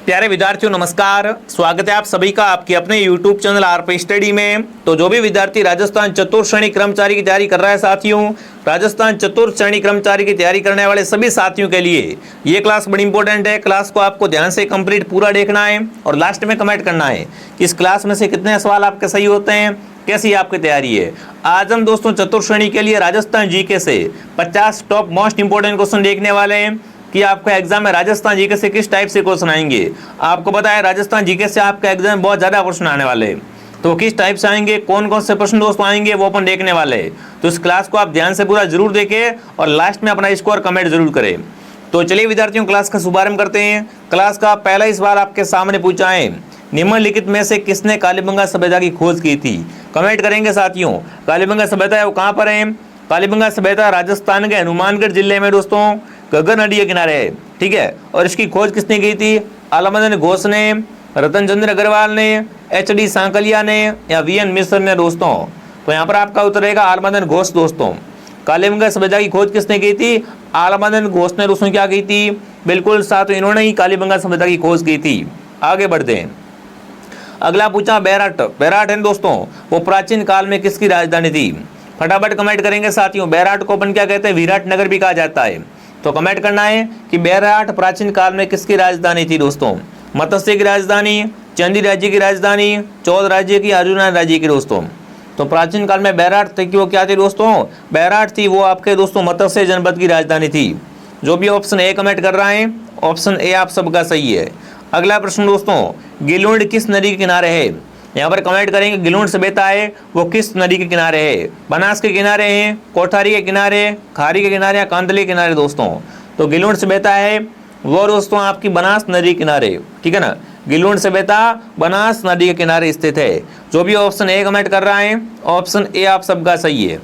प्यारे विद्यार्थियों नमस्कार, स्वागत है आप सभी का आपके अपने YouTube चैनल आरपी स्टडी में। तो जो भी विद्यार्थी राजस्थान चतुर्थ श्रेणी कर्मचारी की तैयारी कर रहा है साथियों, राजस्थान चतुर्थ श्रेणी कर्मचारी की तैयारी करने वाले सभी साथियों के लिए ये क्लास बड़ी इंपॉर्टेंट है। क्लास को आपको ध्यान से कंप्लीट पूरा देखना है और लास्ट में कमेंट करना है कि इस क्लास में से कितने सवाल आपके सही होते हैं, कैसी आपकी तैयारी है। आज हम दोस्तों चतुर्थ श्रेणी के लिए राजस्थान जीके से 50 टॉप मोस्ट इंपोर्टेंट क्वेश्चन देखने वाले हैं कि आपका एग्जाम में राजस्थान जीके से किस टाइप से क्वेश्चन आएंगे। आपको पता है राजस्थान जीके से आपका एग्जाम में बहुत ज्यादा क्वेश्चन आने वाले हैं, तो किस टाइप से आएंगे, कौन कौन से प्रश्न दोस्तों आएंगे वो अपन देखने वाले हैं। तो इस क्लास को आप ध्यान से पूरा जरूर देखें और लास्ट में अपना स्कोर कमेंट जरूर करें। तो चलिए विद्यार्थियों क्लास का शुभारंभ करते हैं। क्लास का पहला ही सवाल आपके सामने पूछा है, निम्नलिखित में से किसने कालीबंगा सभ्यता की खोज की थी। कमेंट करेंगे साथियों। कालीबंगा सभ्यता है वो कहाँ पर है। कालीबंगा सभ्यता राजस्थान के हनुमानगढ़ जिले में दोस्तों गगन नदी के किनारे है, ठीक है। और इसकी खोज किसने की थी, आलमदन घोष ने, रतन चंद्र अग्रवाल ने, एच.डी. सांकलिया ने या वी.एन. मिश्र ने दोस्तों। तो यहाँ पर आपका उत्तर रहेगा आलमदन घोष दोस्तों। कालीबंगा सभ्यता की खोज किसने की थी, आलमदन घोष ने दोस्तों क्या की थी, बिल्कुल साथ इन्होंने ही कालीबंगा सभ्यता की खोज की थी। आगे बढ़ते हैं। अगला पूछा बैराट। बैराट है दोस्तों वो प्राचीन काल में किसकी राजधानी थी। फटाफट कमेंट करेंगे साथियों। बैराट को अपन क्या कहते हैं, विराट नगर भी कहा जाता है। तो कमेंट करना है कि बैराट प्राचीन काल में किसकी राजधानी थी दोस्तों। मत्स्य की राजधानी, चंदी राज्य की राजधानी, चौद राज्य की, अर्जुन राज्य की दोस्तों। तो प्राचीन काल में बैराट थी कि वो क्या थी दोस्तों, बैराट थी वो आपके दोस्तों मत्स्य जनपद की राजधानी थी। जो भी ऑप्शन ए कमेंट कर रहा है, ऑप्शन ए आप सबका सही है। अगला प्रश्न दोस्तों, गिलुंड किस नदी के किनारे है। यहाँ पर कमेंट करेंगे गिलुंड सभ्यता है वो किस नदी के किनारे है। बनास के किनारे है, कोठारी के किनारे, खारी के किनारे या कांदली के किनारे दोस्तों। तो गिलुंड सभ्यता है वो दोस्तों आपकी बनास नदी के किनारे, ठीक है ना। गिलुंड सभ्यता बनास नदी के किनारे स्थित है। जो भी ऑप्शन ए कमेंट कर रहा है, ऑप्शन ए आप सबका सही है।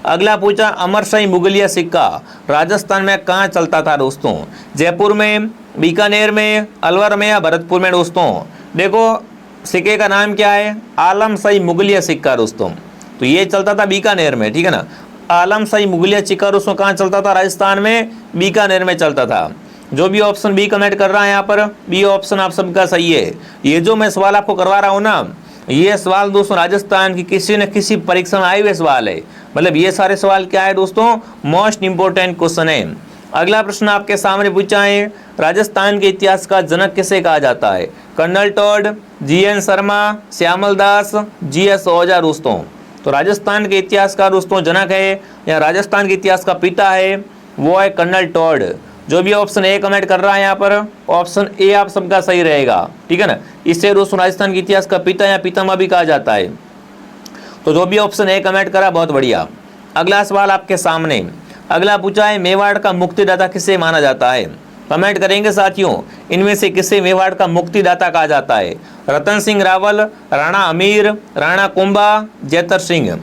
अगला पूछा, अमरशाही मुगलिया सिक्का राजस्थान में कहाँ चलता था दोस्तों। जयपुर में, बीकानेर में, अलवर में या भरतपुर में दोस्तों। देखो सिक्के का नाम क्या है, आलमशाही मुगलिया सिक्का दोस्तों। तो ये चलता था बीकानेर में, ठीक है ना। आलमशाही मुगलिया सिक्का दोस्तों कहाँ चलता था, राजस्थान में, बीकानेर में चलता था। जो भी ऑप्शन बी कमेंट कर रहा है यहाँ पर, बी ऑप्शन आप सबका सही है। ये जो मैं सवाल आपको करवा रहा हूँ ना, ये सवाल दोस्तों राजस्थान की किसी न किसी परीक्षा में आए हुए सवाल है। मतलब ये सारे सवाल क्या है दोस्तों, मोस्ट इंपोर्टेंट क्वेश्चन है। अगला प्रश्न आपके सामने पूछा है, राजस्थान के इतिहास का जनक किसे कहा जाता है। Colonel Tod, G N. Sharma, Shyamal Das, G S. Ojha दोस्तों। तो राजस्थान के इतिहास का दोस्तों जनक है या राजस्थान के इतिहास का पिता है वो है कर्नल टॉड। जो भी ऑप्शन ए कमेंट कर रहा है यहाँ पर, ऑप्शन ए आप सबका सही रहेगा, ठीक है ना। इससे दोस्तों राजस्थान के इतिहास का पिता या पितामह भी कहा जाता है। तो जो भी ऑप्शन ए कमेंट करा बहुत बढ़िया। अगला सवाल आपके सामने। अगला पूछा है, मेवाड़ का मुक्तिदाता किसे माना जाता है। कमेंट करेंगे साथियों, इनमें से किसे मेवाड़ का मुक्तिदाता कहा जाता है। रतन सिंह रावल, राणा अमीर, राणा कुंभा, जैतर सिंह।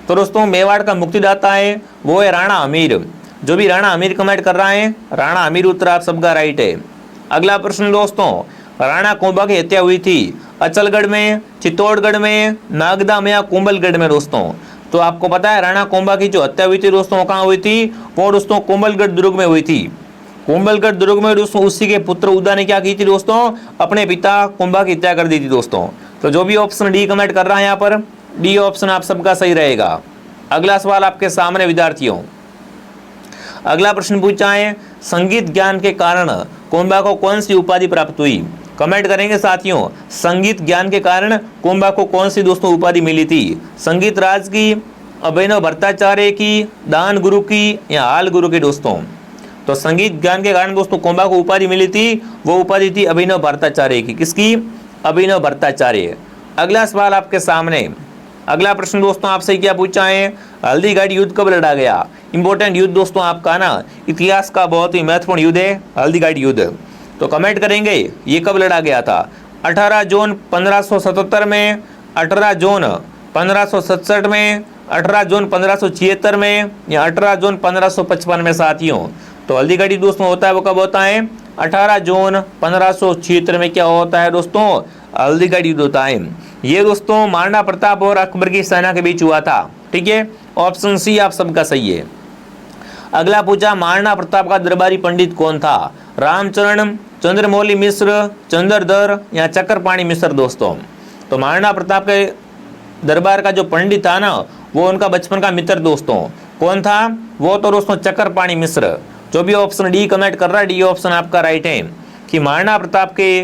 तो दोस्तों मेवाड़ का मुक्तिदाता है वो है राणा अमीर। जो भी राणा अमीर कमेंट कर रहा है, राणा अमीर उत्तर आप सबका राइट है। अगला प्रश्न दोस्तों, राणा कुंभा की हत्या हुई थी अचलगढ़ में, चित्तौड़गढ़ में, नागदा में या कुंभलगढ़ में दोस्तों। तो आपको पता है राणा कुंभा की जो हत्या हुई थी दोस्तों कहाँ हुई थी, वो दोस्तों कुंभलगढ़ दुर्ग में हुई थी। कुंभलगढ़ दुर्ग में दोस्तों उसी के पुत्र उदा ने क्या की थी दोस्तों, अपने पिता कुंभा की हत्या कर दी थी दोस्तों। तो जो भी ऑप्शन डी कमेंट कर रहा है यहाँ पर, डी ऑप्शन आप सबका सही रहेगा। अगला सवाल आपके सामने विद्यार्थियों। अगला प्रश्न पूछा है, संगीत ज्ञान के कारण कुंभा को कौन सी उपाधि प्राप्त हुई। कमेंट करेंगे साथियों, संगीत ज्ञान के कारण कुंभा को कौन सी दोस्तों उपाधि मिली थी। संगीत राज की, अभिनव भट्टाचार्य की, दान गुरु की या हाल गुरु की दोस्तों। तो संगीत ज्ञान के कारण दोस्तों कुंभा को उपाधि मिली थी, वो उपाधि थी अभिनव भट्टाचार्य की। किसकी, अभिनव भट्टाचार्य। अगला सवाल आपके सामने। अगला प्रश्न दोस्तों आपसे क्या पूछा है, हल्दी घाटी युद्ध कब लड़ा गया। इंपॉर्टेंट युद्ध दोस्तों आपका ना इतिहास का बहुत ही महत्वपूर्ण युद्ध है हल्दी घाटी युद्ध। तो कमेंट करेंगे ये कब लड़ा गया था। 18 जून 1577 में, 18 जून 1567 में, 18 जून 1576 में या 18 जून 1555 में साथियों। तो हल्दी घाटी दोस्तों होता है वो कब होता है, 18 जून 1576 में क्या होता है दोस्तों, हल्दी घाटी युद्ध होता है। ये दोस्तों महाराणा प्रताप और अकबर की सेना के बीच हुआ था, ठीक है। ऑप्शन सी आप सबका सही है। अगला पूछा, महाराणा प्रताप का दरबारी पंडित कौन था। रामचरण, चंद्रमौली मिश्र, चंद्रधर या चक्रपाणी मिश्र दोस्तों। तो महाराणा प्रताप के दरबार का जो पंडित था ना, वो उनका बचपन का मित्र दोस्तों। कौन था वो? तो दोस्तों चक्रपाणी मिश्र। जो भी ऑप्शन डी कमेंट कर रहा है, डी ऑप्शन आपका राइट है कि महाराणा प्रताप के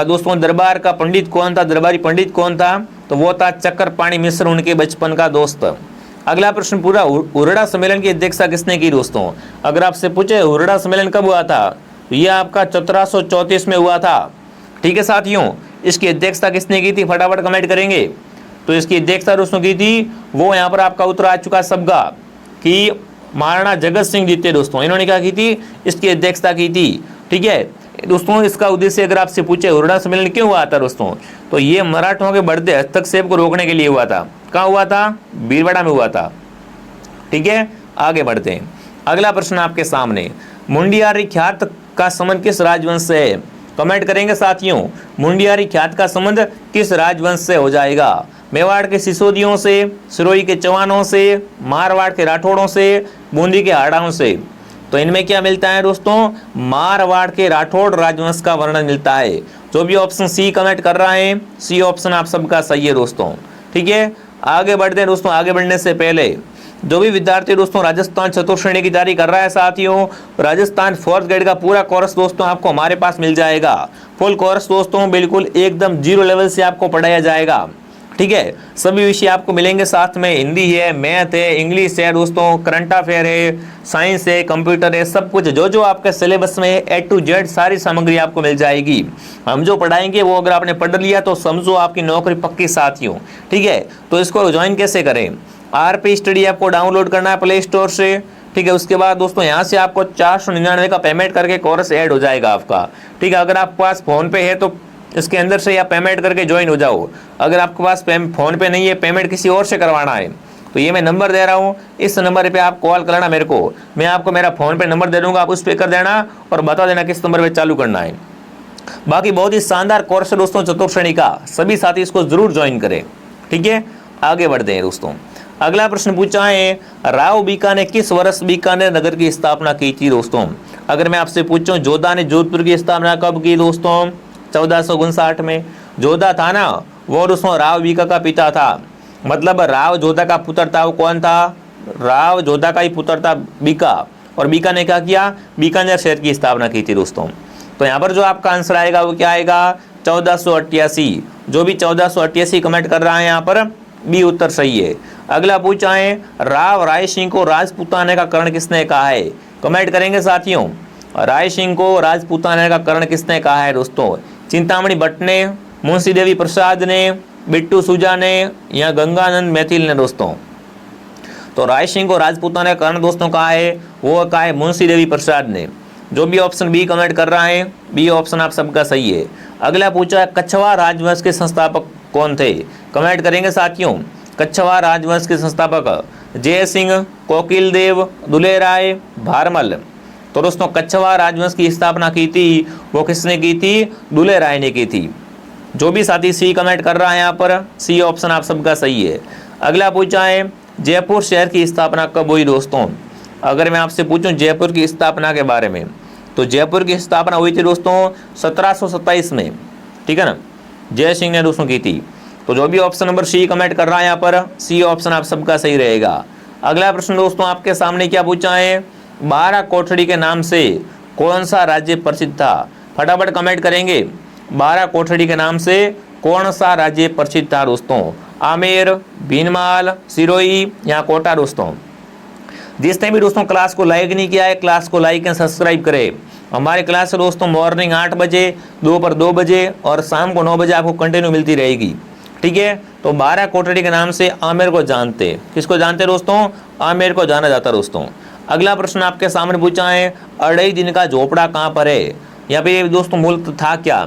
दोस्तों दरबार का पंडित कौन था, दरबारी पंडित कौन था? तो वो था चक्रपाणी मिश्र, उनके बचपन का दोस्त। अगला प्रश्न पूरा, हुरडा सम्मेलन की अध्यक्षता किसने की दोस्तों? अगर आपसे पूछे हुरडा सम्मेलन कब हुआ था, तो ये आपका 1734 में हुआ था। ठीक है साथियों, इसकी अध्यक्षता किसने की थी? फटाफट कमेंट करेंगे। तो इसकी अध्यक्षता दोस्तों की थी, वो यहाँ पर आपका उत्तर आ चुका सबका, कि महाराणा जगत सिंह जी थे दोस्तों। इन्होंने क्या की थी? इसकी अध्यक्षता की थी। ठीक है दोस्तों, इसका उद्देश्य अगर आपसे पूछे हुरडा सम्मेलन क्यों हुआ था दोस्तों, तो ये मराठों के बढ़ते हस्तक्षेप को रोकने के लिए हुआ था। कहाँ हुआ था? भीलवाड़ा में हुआ था। ठीक है, आगे बढ़ते हैं। अगला प्रश्न आपके सामने, मुंडियारी ख्यात का संबंध किस राजवंश से है? कमेंट करेंगे साथियों, मुंडियारी ख्यात का संबंध किस राजवंश से हो जाएगा? मेवाड़ के सिसोदियों से, सिरोही के चौहानों से, मारवाड़ के राठौड़ों से, बूंदी के हाड़ाओं से। तो इनमें क्या मिलता है दोस्तों? मारवाड़ के राठौड़ राजवंश का वर्णन मिलता है। जो भी ऑप्शन सी कमेंट कर रहा है, सी ऑप्शन आप सबका सही है दोस्तों। ठीक है, आगे बढ़ते हैं दोस्तों। आगे बढ़ने से पहले जो भी विद्यार्थी दोस्तों राजस्थान चतुर्थ श्रेणी की तैयारी कर रहा है साथियों, राजस्थान फोर्थ ग्रेड का पूरा कोर्स दोस्तों आपको हमारे पास मिल जाएगा। फुल कोर्स दोस्तों बिल्कुल एकदम 0 लेवल से आपको पढ़ाया जाएगा। ठीक है, सभी विषय आपको मिलेंगे साथ में, हिंदी है, मैथ है, इंग्लिश है दोस्तों, करंट अफेयर है, साइंस है, कंप्यूटर है, सब कुछ जो जो आपके सिलेबस में है A to Z सारी सामग्री आपको मिल जाएगी। हम जो पढ़ाएंगे वो अगर आपने पढ़ लिया तो समझो आपकी नौकरी पक्की साथियों। ठीक है, तो इसको ज्वाइन कैसे करें? RP स्टडी आपको डाउनलोड करना है प्ले स्टोर से। ठीक है, उसके बाद दोस्तों यहाँ से आपको 499 का पेमेंट करके कोर्स ऐड हो जाएगा आपका। ठीक है, अगर आपके पास फोन पे है तो इसके अंदर से आप पेमेंट करके ज्वाइन हो जाओ। अगर आपके पास फोन पे नहीं है, पेमेंट किसी और से करवाना है, तो ये मैं नंबर दे रहा हूँ, इस नंबर पे आप कॉल करना मेरे को। मैं आपको मेरा फोन पे नंबर दे दूंगा, आप उस पे कर देना और बता देना किस नंबर पे चालू करना है। बाकी बहुत ही शानदार कोर्स है दोस्तों चतुर्थ श्रेणी का, सभी साथी इसको जरूर ज्वाइन करें। ठीक है, आगे बढ़ते हैं दोस्तों। अगला प्रश्न पूछा है, राव बीका ने किस वर्ष बीकानेर नगर की स्थापना की थी दोस्तों? अगर मैं आपसे पूछूं जोधा ने जोधपुर की स्थापना कब की दोस्तों? 1459 में। जोधा था ना, वो दोस्तों राव बीका का पिता था, मतलब राव जोधा का पुत्र था। वो कौन था? राव जोधा का ही पुत्र था बीका। और बीका ने क्या किया? बीकानेर शहर की स्थापना की थी दोस्तों। तो यहाँ पर जो आपका आंसर आएगा वो क्या आएगा? 1488। जो भी 1488 कमेंट कर रहा है यहाँ पर बी उत्तर सही है। अगला पूछा है, राव राय सिंह को राजपूताने का कर्ण किसने कहा है? कमेंट करेंगे साथियों, राय सिंह को राजपूताने का कर्ण किसने कहा है दोस्तों? चिंतामणि भट्ट ने, मुंशी देवी प्रसाद ने, बिट्टू सुजा ने या गंगानंद मैथिल ने दोस्तों? तो राय सिंह को राजपूताने का कर्ण दोस्तों कहा है, वो कहा है मुंशी देवी प्रसाद ने। जो भी ऑप्शन बी कमेंट कर रहा है, बी ऑप्शन आप सबका सही है। अगला पूछा है, कछवा राजवंश के संस्थापक कौन थे? कमेंट करेंगे साथियों, कछवा राजवंश के संस्थापक जय सिंह, कोकिल देव, दुले राय, भारमल। तो दोस्तों कछवा राजवंश की स्थापना की थी, वो किसने की थी? दुले राय ने की थी। जो भी साथी सी कमेंट कर रहा है यहाँ पर, सी ऑप्शन आप सबका सही है। अगला पूछा है, जयपुर शहर की स्थापना कब हुई दोस्तों? अगर मैं आपसे पूछूं जयपुर की स्थापना के बारे में, तो जयपुर की स्थापना हुई थी दोस्तों 1727 में। ठीक है ना, जय सिंह ने दोस्तों की थी। तो जो भी ऑप्शन नंबर सी कमेंट कर रहा है यहाँ पर, सी ऑप्शन आप सबका सही रहेगा। अगला प्रश्न दोस्तों आपके सामने क्या पूछा है, 12 कोठड़ी के नाम से कौन सा राज्य प्रसिद्ध था? फटाफट कमेंट करेंगे, 12 कोठड़ी के नाम से कौन सा राज्य प्रसिद्ध था दोस्तों? आमेर, भीनमाल, सिरोही या कोटा दोस्तों? जिसने भी दोस्तों क्लास को लाइक नहीं किया है, क्लास को लाइक एंड सब्सक्राइब करें। हमारी क्लास दोस्तों मॉर्निंग 8 बजे, दोपहर 2 बजे और शाम को 9 बजे आपको कंटिन्यू मिलती रहेगी। ठीक है, तो 12 कोठड़ी के नाम से आमेर को जानते, किसको जानते दोस्तों? आमेर को जाना जाता दोस्तों। अगला प्रश्न आपके सामने पूछा है, अढ़ाई दिन का झोपड़ा कहाँ पर है? यहाँ पे दोस्तों मूल था क्या?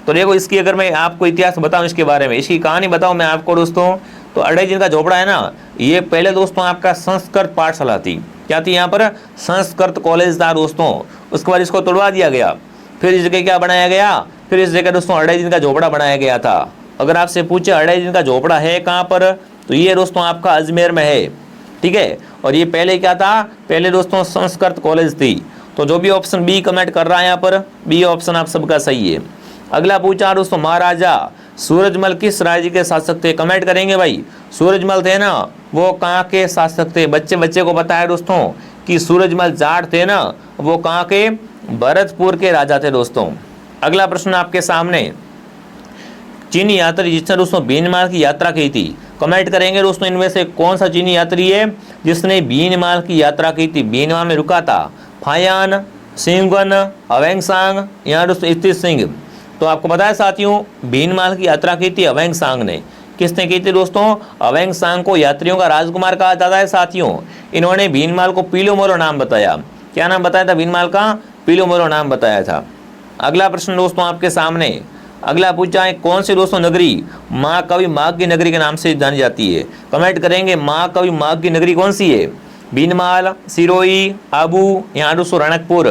तो देखो इसकी अगर मैं आपको इतिहास बताऊं, इसके बारे में इसकी कहानी बताऊं मैं आपको दोस्तों, तो अढ़ाई दिन का झोपड़ा है ना, ये पहले दोस्तों आपका संस्कृत पाठशाला थी। क्या थी यहाँ पर? संस्कृत कॉलेज था दोस्तों। उसके बाद इसको तोड़वा दिया गया, फिर इस जगह क्या बनाया गया? फिर इस जगह दोस्तों अढ़ाई दिन का झोपड़ा बनाया गया था। अगर आपसे पूछे अढ़ाई दिन का झोपड़ा है कहाँ पर, तो ये दोस्तों आपका अजमेर में है। ठीक है, और ये पहले क्या था? पहले दोस्तों संस्कृत कॉलेज थी। तो जो भी ऑप्शन बी कमेंट कर रहा है यहाँ पर, बी ऑप्शन आप सबका सही है। अगला पूछा दोस्तों, महाराजा सूरजमल किस राज्य के शासक थे? कमेंट करेंगे भाई। सूरजमल थे ना, वो कहाँ के शासक थे? बच्चे को पता है दोस्तों कि सूरजमल जाट थे ना, वो कहाँ के? भरतपुर के राजा थे दोस्तों। अगला प्रश्न आपके सामने, चीनी यात्री जिसने दोस्तों बीनमाल की यात्रा की थी, कमेंट करेंगे दोस्तों इनमें से कौन सा चीनी यात्री है जिसने बीनमाल की यात्रा की थी, बीनमाल में रुका था? फायान, सिंगन, अवेंगसांग या दोस्तों स्थित सिंह? तो आपको पता है साथियों, बीनमाल की यात्रा की थी अवेंगसांग ने। किसने की थी दोस्तों? अवेंगसांग को यात्रियों का राजकुमार कहा जाता है साथियों। इन्होंने बीनमाल को पीलो मोरो नाम बताया। क्या नाम बताया था बीनमाल का? पीलो मोरो नाम बताया था। अगला प्रश्न दोस्तों आपके सामने, अगला पूछा है, कौन सी दोस्तों नगरी महाकवि माघ की नगरी के नाम से जानी जाती है? कमेंट करेंगे महाकवि माघ की नगरी कौन सी है? बीनमाल, सिरोही, आबू या दोस्तों रणकपुर?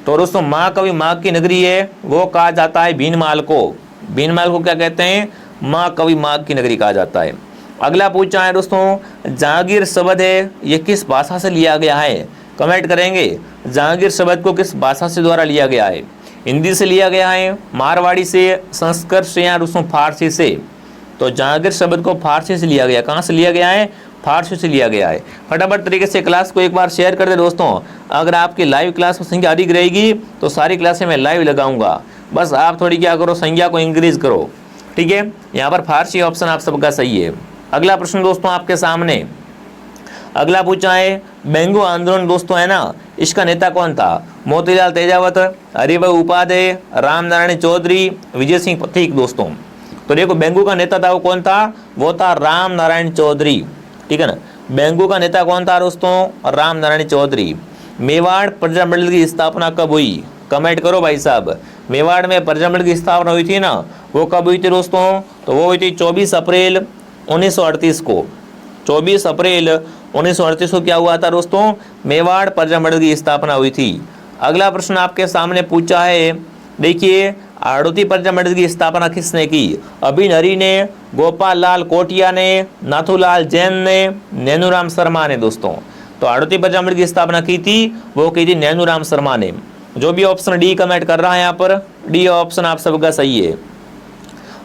तो दोस्तों महाकवि माघ की नगरी है, वो कहा जाता है बीनमाल को। बीनमाल को क्या कहते हैं? महाकवि माघ की नगरी कहा जाता है। अगला पूछा है दोस्तों, जहांगीर शब्द है, ये किस भाषा से लिया गया है? कमेंट करेंगे, जहांगीर शब्द को किस भाषा से द्वारा लिया गया है? हिंदी से लिया गया है, मारवाड़ी से, संस्कृत से या दोस्तों फारसी से? तो जहांगीर शब्द को फारसी से लिया गया। कहाँ से लिया गया है? फारसी से लिया गया है। फटाफट तरीके से क्लास को एक बार शेयर कर दे दोस्तों। अगर आपकी लाइव क्लास में संख्या अधिक रहेगी तो सारी क्लासें मैं लाइव लगाऊंगा, बस आप थोड़ी क्या करो, संख्या को इंक्रीज करो, ठीक है। यहाँ पर फारसी ऑप्शन आप सबका सही है। अगला प्रश्न दोस्तों आपके सामने, अगला पूछा है, बेंगू आंदोलन दोस्तों है ना, इसका नेता कौन था? मोतीलाल तेजावत, हरिभाई उपाध्याय, रामनारायण चौधरी, विजय सिंह पथिक दोस्तों? तो देखो बेंगू का नेता था वो कौन था? वो था रामनारायण चौधरी, ठीक है ना। बेंगू का नेता कौन था दोस्तों? रामनारायण चौधरी। मेवाड़ प्रजामंडल की स्थापना कब हुई? कमेंट करो भाई साहब। मेवाड़ में प्रजामंडल की स्थापना हुई थी ना, वो कब हुई थी दोस्तों? तो वो हुई थी 24 अप्रैल 1938 को। 24 अप्रैल 1938 को क्या हुआ था दोस्तों? मेवाड़ प्रजामंडल की स्थापना हुई थी। अगला प्रश्न आपके सामने पूछा है, देखिए आड़ोती प्रजामंडल की स्थापना किसने की? अभिन हरी ने, गोपाल लाल कोटिया ने, नाथूलाल जैन ने, नैनूराम शर्मा ने दोस्तों? तो आड़ोती प्रजामंडल की स्थापना की थी, वो की थी नैनूराम शर्मा ने। जो भी ऑप्शन डी कमेंट कर रहा है यहाँ पर, डी ऑप्शन आप सबका सही है।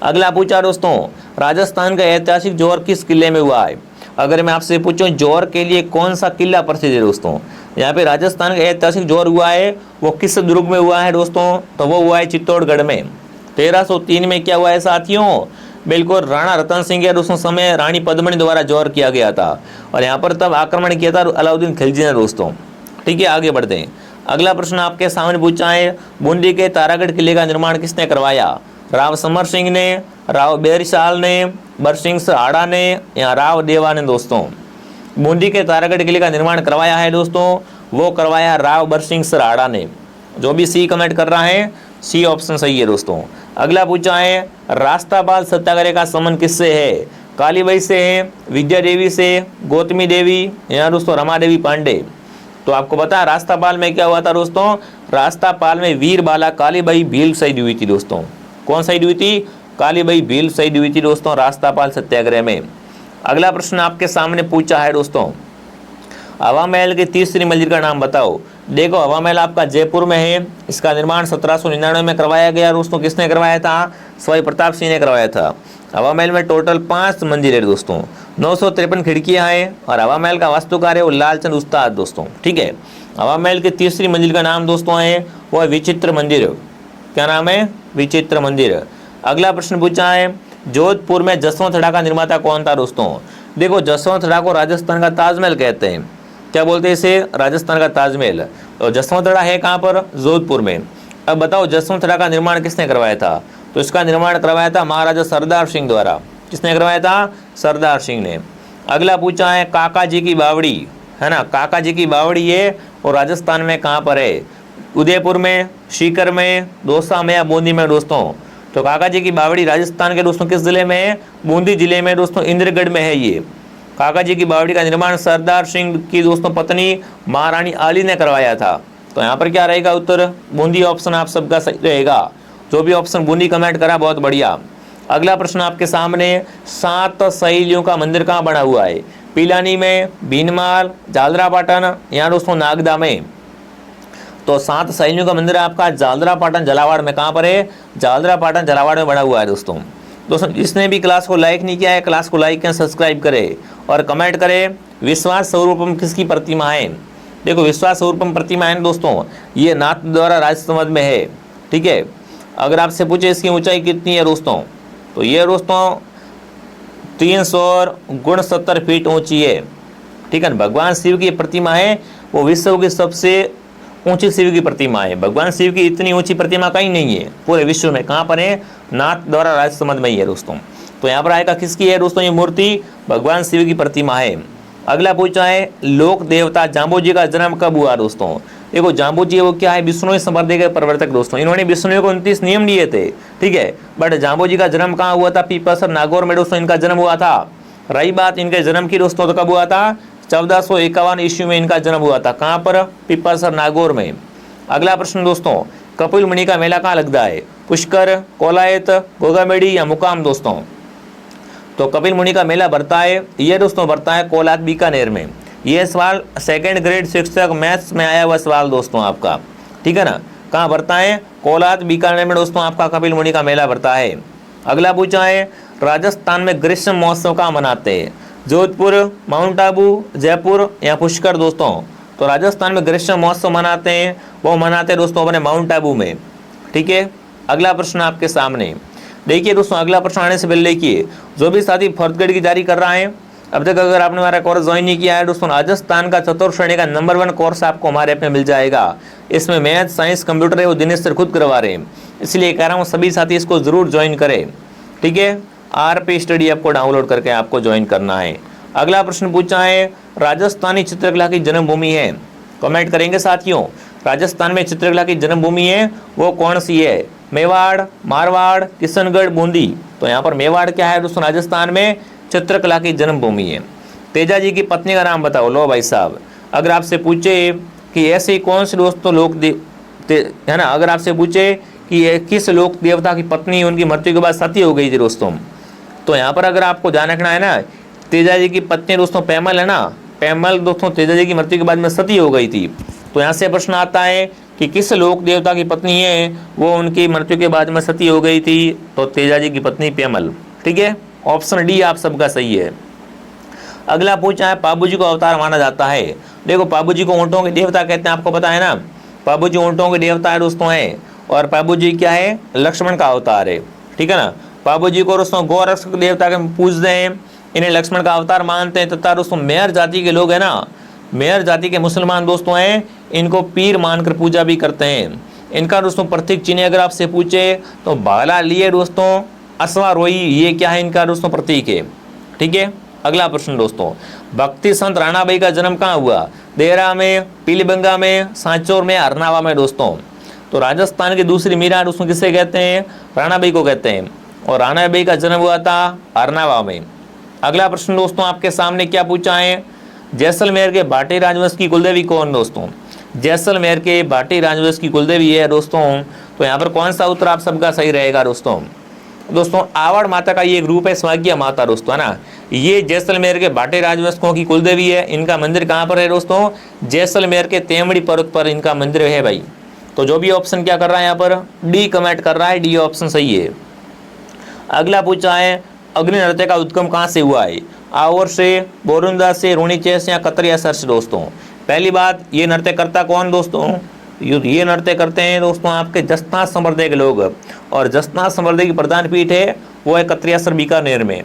अगला पूछा दोस्तों, राजस्थान का ऐतिहासिक जोर किस किले में हुआ है? अगर मैं आपसे पूछूं जोर के लिए कौन सा किला प्रसिद्ध है दोस्तों, यहाँ पे राजस्थान का ऐतिहासिक जोर हुआ है वो किस दुर्ग में हुआ है दोस्तों? तो वो हुआ है चित्तौड़गढ़ में। 1303 में क्या हुआ है साथियों? बिल्कुल राणा रतन सिंह के दोस्तों समय रानी पद्मिनी द्वारा जोर किया गया था और यहाँ पर तब आक्रमण किया था अलाउद्दीन खिलजी ने दोस्तों, ठीक है। आगे बढ़ते हैं। अगला प्रश्न आपके सामने पूछा है, बूंदी के तारागढ़ किले का निर्माण किसने करवाया? राव समर सिंह ने, राव बेरसाल ने, बरसिंह सहाड़ा ने या राव देवा ने दोस्तों? बूंदी के तारागढ़ किले का निर्माण करवाया है दोस्तों, वो करवाया राव बरसिंह सहाड़ा ने। जो भी सी कमेंट कर रहा है, सी ऑप्शन सही है दोस्तों। अगला पूछा है, रास्तापाल सत्याग्रह का संबंध किससे है? कालीबाई से है, विद्या देवी से, गौतमी देवी या दोस्तों रमा देवी पांडे? तो आपको पता है रास्तापाल में क्या हुआ था दोस्तों? रास्तापाल में वीर बाला कालीबाई भील शहीद हुई थी दोस्तों। कौन शहीद हुई थी? कालीबाई भील शहीद हुई थी दोस्तों रास्तापाल सत्याग्रह में। अगला प्रश्न आपके सामने पूछा है दोस्तों, हवा महल की तीसरी मंजिल का नाम बताओ। देखो हवा महल आपका जयपुर में है, इसका निर्माण 1799 में करवाया गया दोस्तों। किसने करवाया था? सवाई प्रताप सिंह ने करवाया था। हवा महल में टोटल 5 मंजिल है दोस्तों, 953 खिड़कियां हैं और हवा महल का वास्तुकार है वो लालचंद उस्ताद दोस्तों, ठीक है। हवा महल की तीसरी मंजिल का नाम दोस्तों है वो है विचित्र मंदिर। क्या नाम है? विचित्र मंदिर। अगला प्रश्न पूछा है, जोधपुर में जसवंतड़ा का निर्माता कौन था दोस्तों? देखो जसवंतड़ा को राजस्थान का ताजमहल कहते हैं। क्या बोलते हैं इसे? राजस्थान का ताजमहल। और जसवंतड़ा है कहाँ पर? जोधपुर में। अब बताओ जसवंतड़ा का निर्माण किसने करवाया था? तो इसका निर्माण करवाया था महाराजा सरदार सिंह द्वारा। किसने करवाया था? सरदार सिंह ने। अगला पूछा है, काका जी की बावड़ी है ना, काका जी की बावड़ी है और राजस्थान में कहाँ पर है? उदयपुर में, सीकर में, दौसा में या बूंदी में दोस्तों? तो काका जी की बावड़ी राजस्थान के दोस्तों किस जिले में है? बूंदी जिले में दोस्तों, इंद्रगढ़ में है ये। काका जी की बावड़ी का निर्माण सरदार सिंह की दोस्तों पत्नी महारानी आली ने करवाया था। तो यहाँ पर क्या रहेगा उत्तर? बूंदी ऑप्शन आप सबका सही रहेगा। जो भी ऑप्शन बूंदी कमेंट करा बहुत बढ़िया। अगला प्रश्न आपके सामने, 7 सहेलियों का मंदिर कहाँ बना हुआ है? पिलानी में, भीनमाल, झालरापाटन या दोस्तों नागदा में? तो 7 सहेलियों का मंदिर आपका जालंधर पाटन झालावाड़ में, कहाँ पर है? जालंधर पाटन झालावाड़ में बना हुआ है दोस्तों। जिसने भी क्लास को लाइक नहीं किया है, क्लास को लाइक करें, सब्सक्राइब करें और कमेंट करें विश्वास स्वरूपम किसकी प्रतिमा है। देखो विश्वास स्वरूपम प्रतिमा है दोस्तों, ये नाथ द्वारा राजसमंद में है। ठीक है, अगर आपसे पूछे इसकी ऊंचाई कितनी है दोस्तों, तो ये दोस्तों 369 फीट ऊंची है। ठीक है, भगवान शिव की प्रतिमा है, वो विश्व की सबसे ऊंची शिव की प्रतिमा है। भगवान शिव की इतनी ऊंची प्रतिमा कहीं नहीं है पूरे विश्व में। कहाँ पर है? नाथ द्वारा राजसमंद में ही है दोस्तों। तो यहाँ पर आएगा किसकी है दोस्तों? ये मूर्ति भगवान शिव की प्रतिमा है। अगला पूछा है लोक देवता जाम्बोजी का जन्म कब हुआ दोस्तों। देखो जाम्बोजी वो क्या है? विष्णु संप्रदाय के प्रवर्तक दोस्तों। इन्होंने विष्णु को 29 नियम दिए थे। ठीक है, बट जाम्बोजी का जन्म कहाँ हुआ था? पीपलसर नागौर में दोस्तों इनका जन्म हुआ था। रही बात इनके जन्म की दोस्तों, तो कब हुआ था? 1451 ईस्वी में इनका जन्म हुआ था। कहाँ पर? पीपलसर नागौर में। अगला प्रश्न दोस्तों, कपिल मुनि का मेला कहाँ लगता है? पुष्कर, कोलायत, गोगामेड़ी या मुकाम दोस्तों। तो कपिल मुनि का मेला बढ़ता है, ये दोस्तों बढ़ता है कोलायत बीकानेर में। ये सवाल 2nd ग्रेड शिक्षक मैथ्स में आया हुआ सवाल दोस्तों आपका। ठीक है ना, कहाँ बढ़ता है? कोलायत बीकानेर में दोस्तों आपका कपिल मुनि का मेला बढ़ता है। अगला पूछा है राजस्थान में ग्रीष्म महोत्सव कहाँ मनाते हैं? जोधपुर, माउंट आबू, जयपुर या पुष्कर दोस्तों। तो राजस्थान में ग्रीष्म महोत्सव मनाते हैं, वो मनाते हैं दोस्तों अपने माउंट आबू में। ठीक है, अगला प्रश्न आपके सामने देखिए दोस्तों। अगला प्रश्न आने से पहले देखिए, जो भी साथी 4th ग्रेड की तैयारी कर रहा है, अब तक अगर आपने हमारा कोर्स ज्वाइन नहीं किया है दोस्तों, राजस्थान का चतुर्थ श्रेणी का नंबर 1 कोर्स आपको हमारे ऐप में मिल जाएगा। इसमें मैथ, साइंस, कंप्यूटर है वो दिनेश सर खुद करवा रहे हैं, इसलिए कह रहा हूँ सभी साथी इसको जरूर ज्वाइन करें। ठीक है, RP स्टडी ऐप को डाउनलोड करके आपको ज्वाइन करना है। अगला प्रश्न पूछा है राजस्थानी चित्रकला की जन्मभूमि है, कमेंट करेंगे साथियों। राजस्थान में चित्रकला की जन्मभूमि है वो कौन सी है? मेवाड़, मारवाड़, किशनगढ़, बूंदी। तो यहाँ पर मेवाड़ क्या है दोस्तों? राजस्थान में चित्रकला की जन्मभूमि है। तेजा जी की पत्नी का नाम बताओ। लो भाई साहब, अगर आपसे पूछे कि ऐसे कौन से दोस्तों लोग है ना, अगर आपसे पूछे कि ये किस लोक देवता की पत्नी उनकी मृत्यु के बाद सती हो गई थी दोस्तों, तो यहाँ पर अगर आपको ध्यान रखना है ना, तेजा जी की पत्नी दोस्तों पैमल है ना, पैमल दोस्तों तेजा जी की मृत्यु के बाद में सती हो गई थी। तो यहाँ से प्रश्न आता है कि किस लोक देवता की पत्नी है वो उनकी मृत्यु के बाद में सती हो गई थी? तो तेजा जी की पत्नी पैमल। ठीक है, ऑप्शन डी आप सबका सही है। अगला पूछा है पाबू जी को अवतार माना जाता है। देखो पाबू जी को ऊँटों के देवता कहते हैं, आपको पता है ना, पाबू जी ऊँटों के देवता है दोस्तों है। और पाबू जी क्या है? लक्ष्मण का अवतार है। ठीक है ना, पाबू जी को दोस्तों गौरक्षक देवता के पूजते हैं, इन्हें लक्ष्मण का अवतार मानते हैं। तथा दोस्तों मेहर जाति के लोग हैं ना, मेहर जाति के मुसलमान दोस्तों हैं, इनको पीर मानकर पूजा भी करते हैं। इनका दोस्तों प्रतीक चिन्ह अगर आपसे पूछे तो भाला लिए दोस्तों अश्वारोही, ये क्या है? इनका दोस्तों प्रतीक है। ठीक है, अगला प्रश्न दोस्तों, भक्ति संत राणाबाई का जन्म कहाँ हुआ? देहरा में, पीलीबंगा में, सांचौर में, अरनावा में दोस्तों। तो राजस्थान की दूसरी मीरा दोस्तों किसे कहते हैं? राणाबाई को कहते हैं। और राणाबाई का जन्म हुआ था अरनावा में। अगला प्रश्न दोस्तों आपके सामने क्या पूछा है? जैसलमेर के भाटी राजवंश की कुलदेवी कौन दोस्तों? जैसलमेर के भाटी राजवंश की कुलदेवी है दोस्तों। तो यहाँ पर कौन सा उत्तर आप सबका सही रहेगा दोस्तों? दोस्तों आवड़ माता का ये ग्रुप है, स्वाज्ञ माता दोस्तों है ना, ये जैसलमेर के भाटी राजवंशों की कुलदेवी है। इनका मंदिर कहाँ पर है दोस्तों? जैसलमेर के तेमड़ी पर्वत पर इनका मंदिर है भाई। तो जो भी ऑप्शन क्या कर रहा है यहाँ पर? डी कमेंट कर रहा है, डी ऑप्शन सही है। अगला पूछा है अग्नि नृत्य का उद्गम कहाँ से हुआ है? आवर से, बोरुंदा से, रूणीचेस या कतरियासर से दोस्तों। पहली बात, ये नृत्य करता कौन दोस्तों? ये नृत्य करते हैं दोस्तों आपके जसनाथ संप्रदाय के लोग। और जसनाथ संप्रदाय की प्रधान पीठ है वो है कतरियासर बीकानेर में।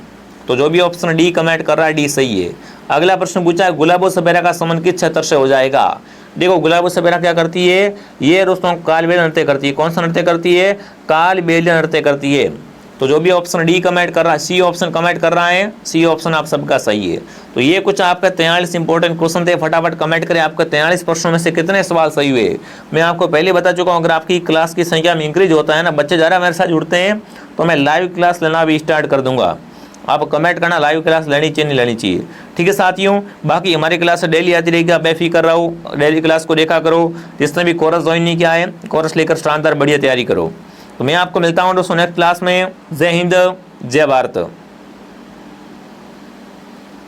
तो जो भी ऑप्शन डी कमेंट कर रहा है डी सही है। अगला प्रश्न पूछा है गुलाबो सपेरा का संबंध किस क्षेत्र से हो जाएगा? देखो गुलाबो सपेरा क्या करती है? ये दोस्तों कालबेलिया नृत्य करती है। कौन सा नृत्य करती है? कालबेलिया नृत्य करती है। तो जो भी ऑप्शन डी कमेंट कर रहा है, सी ऑप्शन कमेंट कर रहा है, सी ऑप्शन आप सबका सही है। तो ये कुछ आपका 43 इंपॉर्टेंट क्वेश्चन थे, फटाफट कमेंट करें आपके 43 प्रश्नों में से कितने सवाल सही हुए। मैं आपको पहले बता चुका हूँ, अगर आपकी क्लास की संख्या में इंक्रीज होता है ना, बच्चे ज़्यादा मेरे साथ जुड़ते हैं, तो मैं लाइव क्लास लेना भी स्टार्ट कर दूंगा। आप कमेंट करना लाइव क्लास लेनी चाहिए नहीं लेनी चाहिए। ठीक है साथियों, बाकी हमारी क्लास डेली आती रहेगी, आप बेफिक्र रहो, डेली क्लास को देखा करो। जिसने भी कोर्स ज्वाइन नहीं किया है, कोर्स लेकर शानदार बढ़िया तैयारी करो। तो मैं आपको मिलता हूँ दोस्तों नेक्स्ट क्लास में। जय हिंद, जय भारत।